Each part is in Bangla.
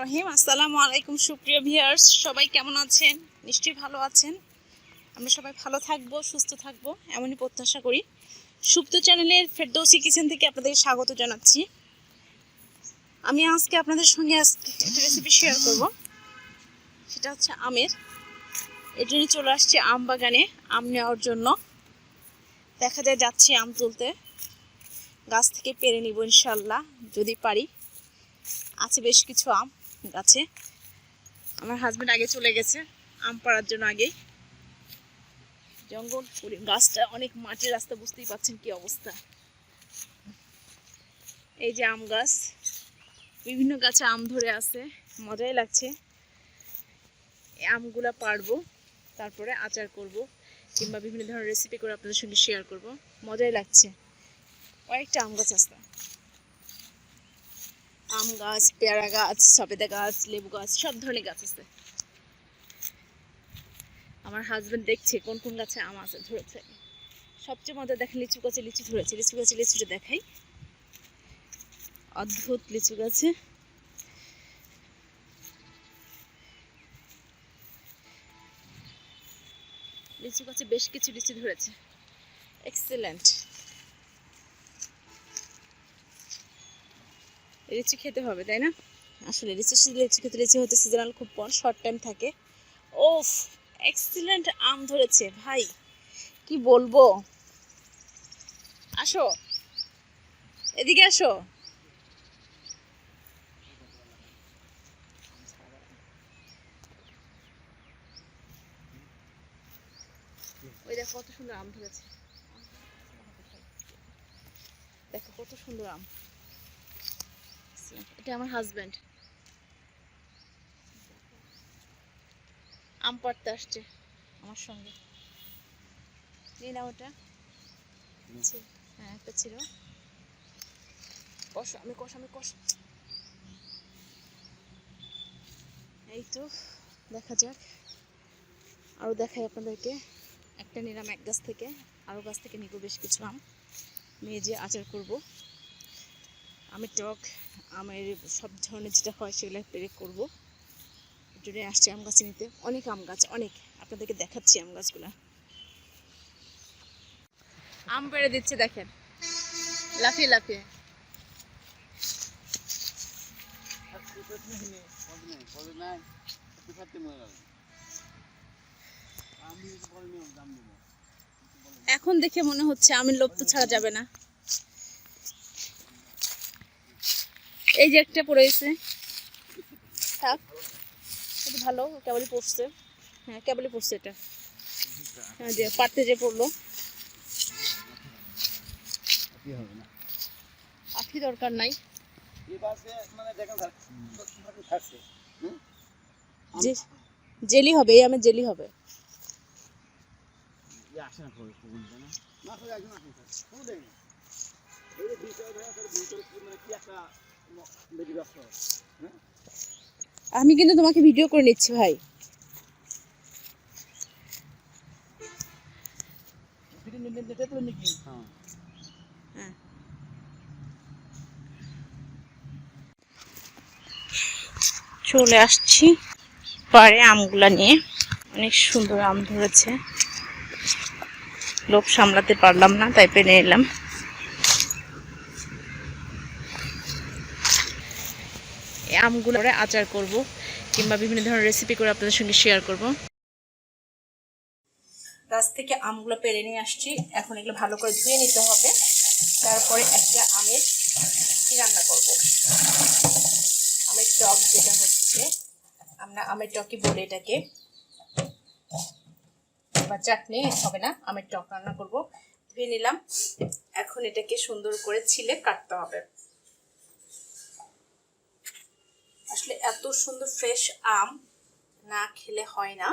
রহিম। আসসালামু আলাইকুম সুপ্রিয় ভিউয়ার্স, সবাই কেমন আছেন? নিশ্চয়ই ভালো আছেন। আমরা সবাই ভালো থাকবো, সুস্থ থাকবো এমনই প্রত্যাশা করি। সুপ্ত চ্যানেলের ফেরদৌসি কিচেন থেকে আপনাদের স্বাগত জানাচ্ছি। আমি আজকে আপনাদের সঙ্গে একটা রেসিপি শেয়ার করব, সেটা হচ্ছে আমের। এর জন্য চলে আসছি আম বাগানে আম নেওয়ার জন্য। দেখা যায় যাচ্ছি আম তুলতে, গাছ থেকে পেরে নিব ইনশাল্লাহ যদি পারি। আছে বেশ কিছু আম গাছে। আমার হাজবেন্ড আগে চলে গেছে আম পাড়ার জন্য। আগেই জঙ্গল, গাছটা অনেক মাটির রাস্তা, বুঝতেই পাচ্ছেন কি অবস্থা। এই যে আম গাছ, বিভিন্ন গাছে আম ধরে আছে, মজাই লাগছে। এই আমগুলা পাড়বো, তারপরে আচার করব কিংবা বিভিন্ন ধরনের রেসিপি করে আপনাদের সঙ্গে শেয়ার করব। মজাই লাগছে। কয়েকটা আম গাছ আছে, আম গাছ, পেয়ারা গাছ, সবেদা গাছ, লেবু গাছ, সব ধরনের গাছ আছে। আমার হাজবেন্ড দেখছে কোন কোন গাছে আম আছে, ধরেছে। সবচেয়ে মজা দেখেন লিচু গাছে লিচু ধরেছে। লিচু গাছে লিচুটা দেখাই, অদ্ভুত লিচু গাছে। লিচু গাছে বেশ কিছু লিচু ধরেছে, এক্সেলেন্ট। লিচু খেতে হবে, তাই না? আসলে লিচু খেতে, লিচু হতে সিজনাল খুব শর্ট টাইম থাকে। ওফ, এক্সেলেন্ট আম ধরেছে ভাই, কি বলবো। আসো, এদিকে আসো। ওই দেখো কত সুন্দর আম ধরেছে, দেখো কত সুন্দর আম। এটা আমার হাজবেন্ড আম পাড়তে আসছে আমার সঙ্গে। নিয়ে নাও ওটা। হ্যাঁ, একটা ছিল। কষ, আমি কষ, আমি কষ। এই তো, দেখা যাক, আরও দেখাই আপনাদেরকে। একটা নিলাম এক গাছ থেকে, আরও গাছ থেকে নিব বেশ কিছু আম, নিয়ে যে আচার করব। আমের টক, আমের সব ধরনের যেটা হয় সেগুলো পেরে করবো। এর জন্য আসছি আম গাছ নিতে। অনেক আম গাছ, অনেক। আপনাদেরকে দেখাচ্ছি আম গাছগুলা। আম পেড়ে দিচ্ছে দেখেন, লাফিয়ে লাফিয়ে। এখন দেখে মনে হচ্ছে আমের লোভ তো ছাড়া যাবে না। এই যে একটা পড়েছে, থাক, এটা ভালো, কেবলই পড়ছে। হ্যাঁ, কেবলই পড়ছে এটা। হ্যাঁ, যে পারতে যে পড়লো। আখি দরকার নাই, জেলি হবে, এই আমের জেলি হবে। আমি কিন্তু তোমাকে ভিডিও করে নিচ্ছি ভাই। চলে আসছি পরে আমগুলা নিয়ে। অনেক সুন্দর আম ধরেছে, লোভ সামলাতে পারলাম না, তাই পেরে এলাম। এই আমগুলো আচার করব কিংবা বিভিন্ন ধরনের রেসিপি করে আপনাদের সঙ্গে শেয়ার করব। গাছ থেকে আমগুলো পেরে নিয়ে আসছি, এখন এগুলো ভালো করে ধুয়ে নিতে হবে। তারপরে একটা আমের কি রান্না করব, আমের টক, যেটা হচ্ছে আমরা আমের টকই বলি এটাকে, বা চাটনি হবে না, আমের টক রান্না করব। ধুয়ে নিলাম, এখন এটাকে সুন্দর করে ছিলে কাটতে হবে। আসলে এত সুন্দর ফ্রেশ আম না খেলে হয় না।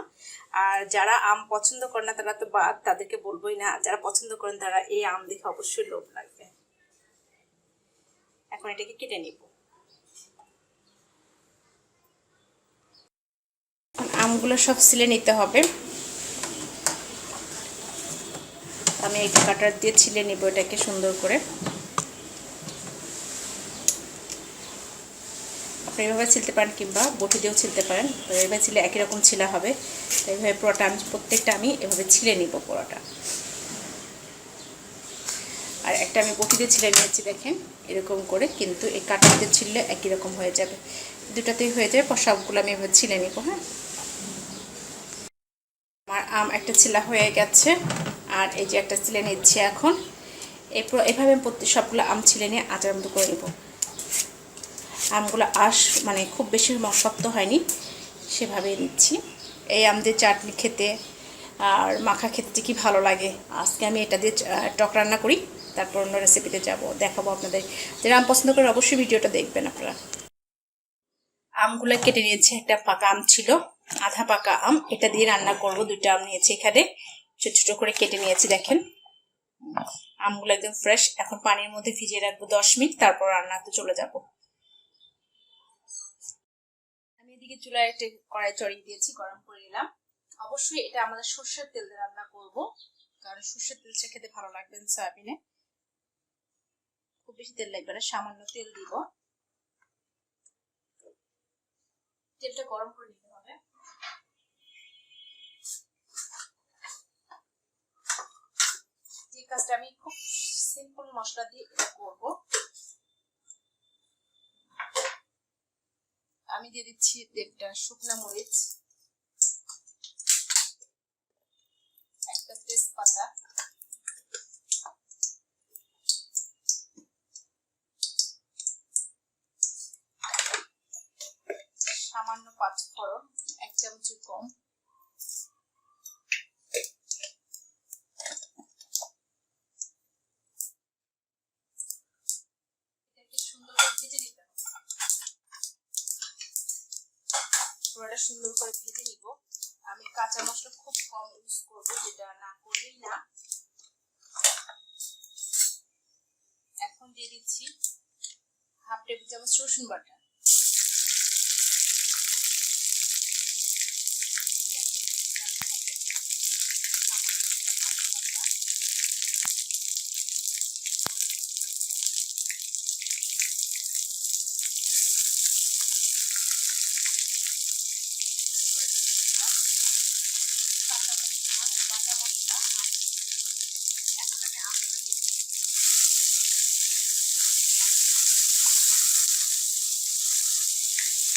আর যারা আম পছন্দ করে না তারা তো বাদ, তাদেরকে বলবোই না। যারা পছন্দ করেন তারা এই আম দেখে অবশ্যই লোভ লাগবে। এখন এটাকে কেটে নিব। আমগুলো সব ছিলে নিতে হবে। আমি এই কাটার দিয়ে ছিলে নিব এটাকে সুন্দর করে। আপনি এভাবে ছিলতে পারেন কিংবা বটি দিয়েও ছিলতে পারেন। তো এভাবে ছিলে একই রকম ছিলা হবে। তো এইভাবে পুরোটা প্রত্যেকটা আমি এভাবে ছিলে নিব পুরোটা। আর একটা আমি বটি দিয়ে ছিলে নিয়েছি দেখেন এরকম করে, কিন্তু এই কাঁটাতে ছিললে একই রকম হয়ে যাবে, দুটাতেই হয়ে যাবে। সবগুলো আমি এভাবে ছিলে নিব। হ্যাঁ, আমার আম একটা ছিলা হয়ে গেছে, আর এই যে একটা ছিলে নিচ্ছি এখন। এরপর এভাবে সবগুলো আম ছিলে নিয়ে আচার মতো করে নেব। আমগুলো মানে খুব বেশি শক্ত হয়নি, সেভাবেই নিচ্ছি। এই আম দিয়ে চাটনি খেতে আর মাখা খেতে কি ভালো লাগে। আজকে আমি এটা দিয়ে টক রান্না করি, তারপর অন্য রেসিপিতে যাব, দেখাবো আপনাদের। যারা আম পছন্দ করে অবশ্যই ভিডিওটা দেখবেন আপনারা। আমগুলো কেটে নিয়েছি, একটা পাকা আম ছিল, আধা পাকা আম, এটা দিয়ে রান্না করব। দুটো আম নিয়েছি এখানে, ছোট ছোট করে কেটে নিয়েছি দেখেন। আমগুলো একদম ফ্রেশ। এখন পানির মধ্যে ভিজিয়ে রাখবো 10 মিনিট, তারপর রান্নাতে চলে যাব। আমি এদিকে চুলায় একটা কড়াই চড়িয়ে দিয়েছি, গরম করে নিলাম। অবশ্যই এটা আমাদের সরষের তেল দিয়ে রান্না করব, কারণ সরষের তেলটা খেতে ভালো লাগবে। সয়াবিনে খুব বেশি তেল লাগবে না, সামান্য তেল দিব। তেলটা গরম করে নিতে হবে। যে কাজটা আমি খুব সিম্পল মশলা দিয়ে এটা করব। আমি দিয়ে দিচ্ছি 1.5টা শুকনো মরিচ, একটা তেজপাতা, সামান্য 5 ফোড়ন, 1 চামচের কম, এটাকে সুন্দর করে ভেজে নিতে হবে। পুরোটা সুন্দর করে ভেজে নিব। আমি কাঁচা মশলা খুব কম ইউজ করব, যেটা না করলেই না। এখন দিয়ে দিচ্ছি 1/2 টেবিল চামচ রসুন বাটা,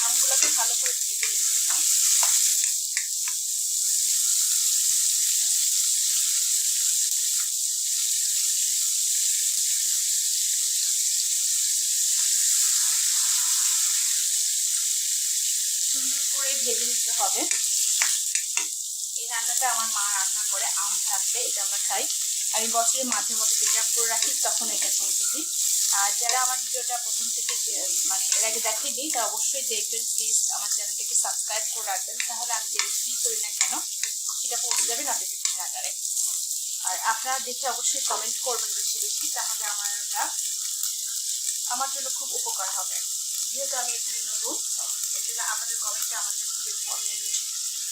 আমগুলোকে ভালো করে ভেজে নিতে হবে। সুন্দর করে ভেজে নিতে হবে। এই রান্নাটা আমার মা রান্না করে, আম থাকলে এটা আমরা খাই। আমি বছরের মাঝে মধ্যে প্রিজার্ভ করে রাখি, তখন এটা করে থাকি। আর যারা আমার ভিডিওটা প্রথম থেকে মানে এর আগে দেখেনি, তা অবশ্যই দেখবেন। প্লিজ আমার চ্যানেলটাকে সাবস্ক্রাইব করে রাখবেন, তাহলে আমি যে রেসিপি করি না কেন সেটা পৌঁছে যাবে নোটিফিকেশন আকারে। আর আপনারা দেখে অবশ্যই কমেন্ট করবেন বেশি বেশি, তাহলে আমার জন্য খুব উপকার হবে। যেহেতু আমি এখানে নতুন, এর জন্য আপনাদের কমেন্টটা আমার জন্য খুব ইম্পর্টেন্ট।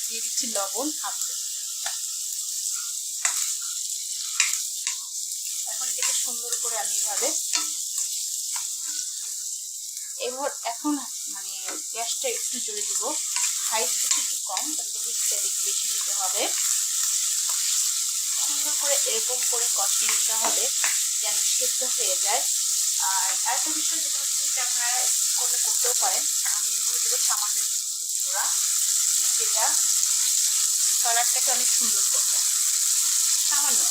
দিয়ে দিচ্ছি লবণ 1/2 টেবিল চামচ। এখন এটাকে সুন্দর করে আমি এখন মানে গ্যাসটা একটু জোরে দিব, হাই হিটে একটু কম, তাহলে হিটটা একটু বেশি দিতে হবে। সুন্দর করে এরকম করে কষিয়ে নিতে হবে যেন সেদ্ধ হয়ে যায়। আর আরেকটা বিষয় যেটা হচ্ছে, এটা আপনারা স্কিপ করলে করতেও পারেন, আমি এর মধ্যে দেবো সামান্য একটু হলুদ গুঁড়া, যেটা কালারটাকে অনেক সুন্দর করবে। সামান্য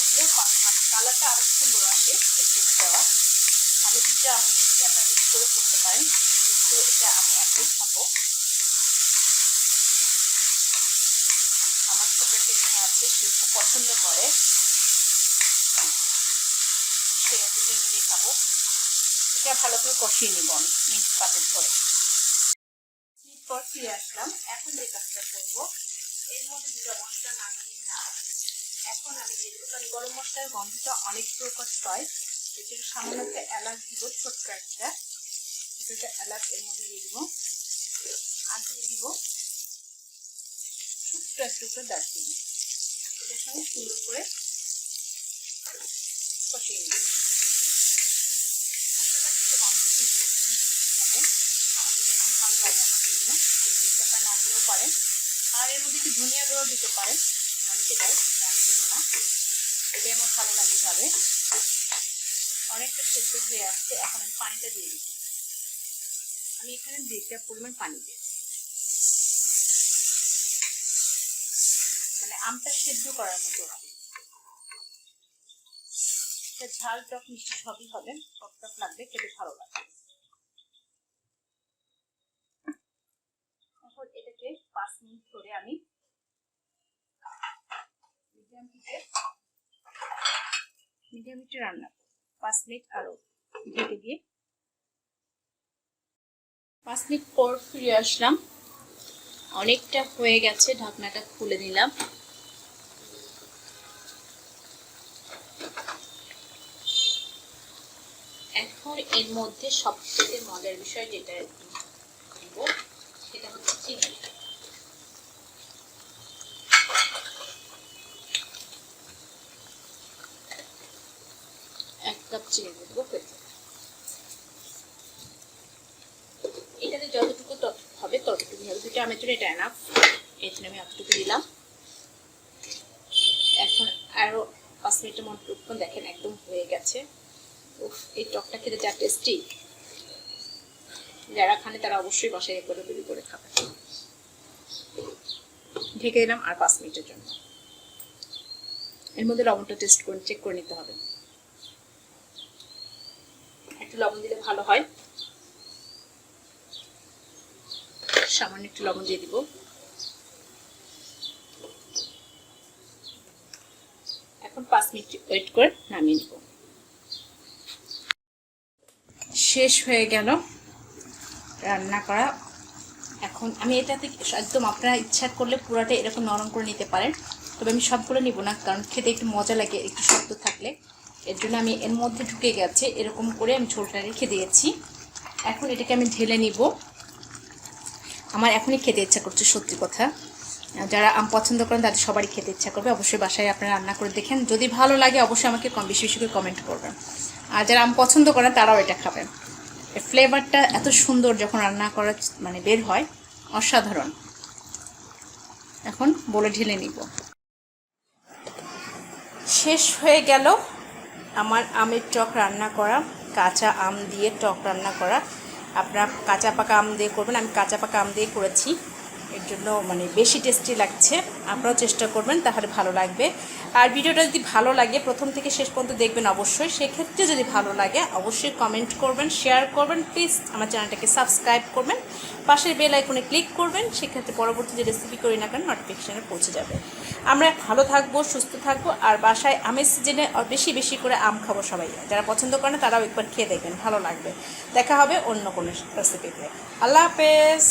দিলে মানে কালারটা আরো সুন্দর আসে, এর জন্য দেওয়া। আমি দুইটা আমি নিয়েছি, আপনারা বেশি করে করতে পারেন, যেহেতু এটা আমি একাই খাবো। আমার ছোট একটা মেয়ে আছে, সে খুব পছন্দ করে, সে দুজন মিলে খাবো। এটা ভালো করে কষিয়ে নিব আমি মিনিট 5 ধরে। মিনিট পর ফিরে আসলাম। এখন যে কাজটা করবো, এর মধ্যে দুটো মশলা নামিয়ে না, এখন আমি দিয়ে দেবো, কারণ গরম মশলার গন্ধটা অনেক প্রকাশ হয়, এর জন্য সামান্য একটা এলাচ দিব, ছোট্ট একটা এলাচ এর মধ্যে দিয়ে দিব। আর দিয়ে দিব ছোট্ট একটু দারচিনি। এটার সঙ্গে সুন্দর করে কষিয়ে নিব। পারেন। আর এর মধ্যে একটু ধনিয়া গুঁড়ো দিতে পারেন, অনেকে দেয়, সেটা আমি দিব না, এটাই আমার ভালো লাগে ভাবে। অনেকটা সেদ্ধ হয়ে আসছে, এখন আমি পানিটা দিয়ে দিব। আমি এখানে 2 কাপ পরিমাণ পানি দিয়েছি, মানে আমটা সেদ্ধ করার মতো। ঝাল টক মিষ্টি সবই হবে, টক টক লাগবে, খেতে ভালো লাগবে। এখন এটাকে 5 মিনিট ধরে আমি মিডিয়াম হিটে রান্না 5 মিনিট আরো ঢেকে দিয়ে। 5 মিনিট পর ফিরে আসলাম, অনেকটা হয়ে গেছে, ঢাকনাটা খুলে নিলাম। এখন এর মধ্যে সবথেকে মজার বিষয় যেটা দিব সেটা হচ্ছে চিনি। 1 কাপ চিনি দেবো। এটাতে যতটুকু হবে ততটুকু হবে, 2টা আমের জন্য এটা এনাফ। এই জন্য আমি এতটুকু দিলাম। এখন আরো 5 মিনিটের মতো দেখেন একদম হয়ে গেছে। এই টকটা খেতে যা টেস্টি, যারা খানে তারা অবশ্যই বাসায় একবার তৈরি করে খাবে। ঢেকে দিলাম আর 5 মিনিটের জন্য। এর মধ্যে লবণটা টেস্ট করে চেক করে নিতে হবে, একটু লবণ দিলে ভালো হয়। সামান্য একটু লবণ দিয়ে দিব। এখন 5 মিনিট ওয়েট করে নামিয়ে নিব। শেষ হয়ে গেল রান্না করা। এখন আমি এটাতে একদম আপনারা ইচ্ছা করলে পুরোটা এরকম নরম করে নিতে পারেন, তবে আমি সবগুলো নিব না, কারণ খেতে একটু মজা লাগে একটু শক্ত থাকলে। এর জন্য আমি এর মধ্যে ঢুকে গেছে এরকম করে আমি ঝোলটা রেখে দিয়েছি। এখন এটাকে আমি ঢেলে নিব। আমার এখনই খেতে ইচ্ছা করছে, সত্যি কথা। যারা আম পছন্দ করেন তাদের সবারই খেতে ইচ্ছা করবে। অবশ্যই বাসায় আপনারা রান্না করে দেখেন, যদি ভালো লাগে অবশ্যই আমাকে বেশি বেশি করে কমেন্ট করবেন। আর যারা আম পছন্দ করেন তারাও এটা খাবেন। এর ফ্লেভারটা এত সুন্দর যখন রান্না করা মানে বের হয়, অসাধারণ। এখন বলে ঢেলে নিব। শেষ হয়ে গেল আমার আমের টক রান্না করা, কাঁচা আম দিয়ে টক রান্না করা। আপনারা কাঁচা পাকা আম দিয়ে করবেন, আমি কাঁচা পাকা আম দিয়ে করেছি, এর জন্য মানে বেশি টেস্টি লাগছে। আপনারাও চেষ্টা করবেন, তাহলে ভালো লাগবে। আর ভিডিওটা যদি ভালো লাগে প্রথম থেকে শেষ পর্যন্ত দেখবেন অবশ্যই। সেক্ষেত্রে যদি ভালো লাগে অবশ্যই কমেন্ট করবেন, শেয়ার করবেন, প্লিজ আমার চ্যানেলটাকে সাবস্ক্রাইব করবেন, পাশের বেল আইকনে ক্লিক করবেন। সেক্ষেত্রে পরবর্তী যে রেসিপি করি না কেন নোটিফিকেশানে পৌঁছে যাবে। আমরা ভালো থাকবো, সুস্থ থাকবো, আর বাসায় আমের সিজনে বেশি বেশি করে আম খাবো সবাই। যারা পছন্দ করেন তারাও একবার খেয়ে দেখবেন, ভালো লাগবে। দেখা হবে অন্য কোনো রেসিপিতে। আল্লাহ হাফেজ।